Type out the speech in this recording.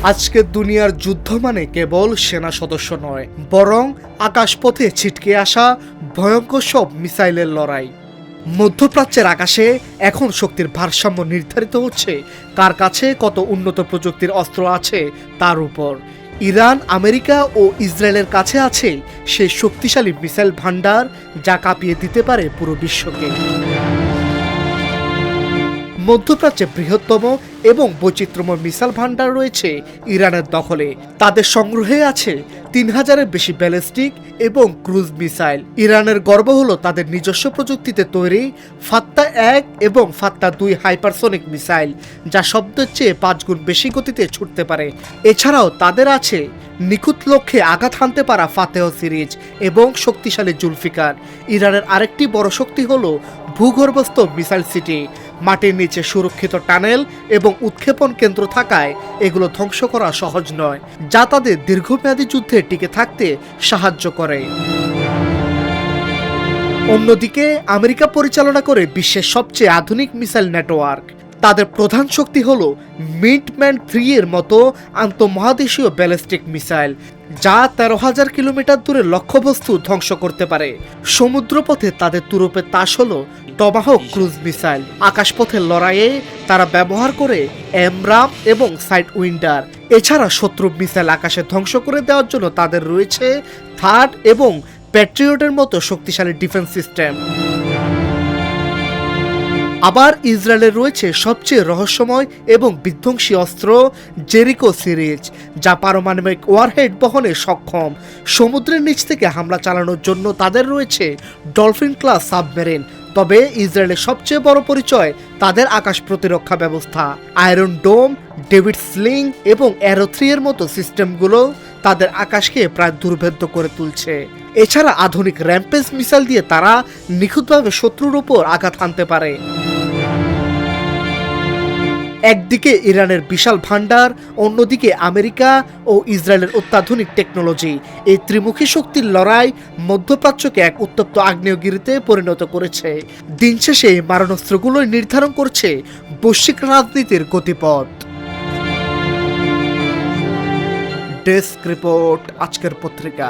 আজকের দুনিয়ার যুদ্ধ মানে কেবল সেনা সদস্য নয়, বরং আকাশপথে ছিটকে আসা ভয়ঙ্কর সব মিসাইলের লড়াই। মধ্যপ্রাচ্যের আকাশে এখন শক্তির ভারসাম্য নির্ধারিত হচ্ছে কার কাছে কত উন্নত প্রযুক্তির অস্ত্র আছে তার উপর। ইরান, আমেরিকা ও ইসরায়েলের কাছে আছে সেই শক্তিশালী মিসাইল ভান্ডার যা কাঁপিয়ে দিতে পারে পুরো বিশ্বকে। মধ্যপ্রাচ্যে বৃহত্তম এবং বৈচিত্র্যময় মিসাইল ভান্ডার রয়েছে ইরানের দখলে। তাদের সংগ্রহে আছে ৩,০০০-এর বেশি ব্যালিস্টিক এবং ক্রুজ মিসাইল। ইরানের গর্ব হলো তাদের নিজস্ব প্রযুক্তিতে তৈরি ফাত্তা-1 এবং ফাত্তা-2 হাইপারসনিক মিসাইল, যা শব্দের চেয়ে ৫ গুণ বেশি গতিতে ছুটতে পারে। এছাড়াও তাদের আছে নিখুঁত লক্ষ্যে আঘাত হানতে পারা ফাতেহ সিরিজ এবং শক্তিশালী জুলফিকার। ইরানের আরেকটি বড় শক্তি হলো ভূগর্ভস্থ মিসাইল সিটি। মাটির নিচে সুরক্ষিত টানেল এবং উৎক্ষেপণ কেন্দ্র থাকায় এগুলো ধ্বংস করা সহজ নয়, যা তাদের দীর্ঘমেয়াদী যুদ্ধে টিকে থাকতে সাহায্য করে। অন্যদিকে আমেরিকা পরিচালনা করে বিশ্বের সবচেয়ে আধুনিক মিসাইল নেটওয়ার্ক। তাদের প্রধান শক্তি হল মিডম্যান-3 এর মতো আন্তঃমহাদেশীয় ব্যালিস্টিক মিসাইল, যা ১৩,০০০ কিলোমিটার দূরে লক্ষ্যবস্তু ধ্বংস করতে পারে। সমুদ্রপথে তাদের তুরপের তাস হল টমাহক ক্রুজ মিসাইল। আকাশপথের লড়াইয়ে তারা ব্যবহার করে এমরাম এবং সাইড উইন্ডার। এছাড়া শত্রু মিসাইল আকাশে ধ্বংস করে দেওয়ার জন্য তাদের রয়েছে থার্ড এবং প্যাট্রিয়টের মতো শক্তিশালী ডিফেন্স সিস্টেম। আবার ইসরায়েলের রয়েছে সবচেয়ে রহস্যময় এবং বিধ্বংসী অস্ত্র জেরিকো সিরিজ, যা পারমাণবিক ওয়ারহেড বহনে সক্ষম। সমুদ্রের নিচ থেকে হামলা চালানোর জন্য তাদের রয়েছে ডলফিন ক্লাস সাবমেরিন। তবে ইসরায়েলের সবচেয়ে বড় পরিচয় তাদের আকাশ প্রতিরক্ষা ব্যবস্থা। আয়রন ডোম, ডেভিড স্লিং এবং অ্যারো 3 এর মতো সিস্টেমগুলো তাদের আকাশকে প্রায় দুর্ভেদ্য করে তুলছে। এছাড়া আধুনিক র্যাম্পেজ মিসাইল দিয়ে তারা নিখুঁতভাবে শত্রুর উপর আঘাত হানতে পারে। একদিকে ইরানের বিশাল ভান্ডার, অন্যদিকে আমেরিকা ও ইসরায়েলের অত্যাধুনিক টেকনোলজি। এই ত্রিমুখী শক্তির লড়াই মধ্যপ্রাচ্যকে এক উত্তপ্ত আগ্নেয়গিরিতে পরিণত করেছে। দিন শেষে মারণাস্ত্রগুলোই নির্ধারণ করছে বৈশ্বিক রাজনীতির গতিপথ। ডেস্ক রিপোর্ট, আজকের পত্রিকা।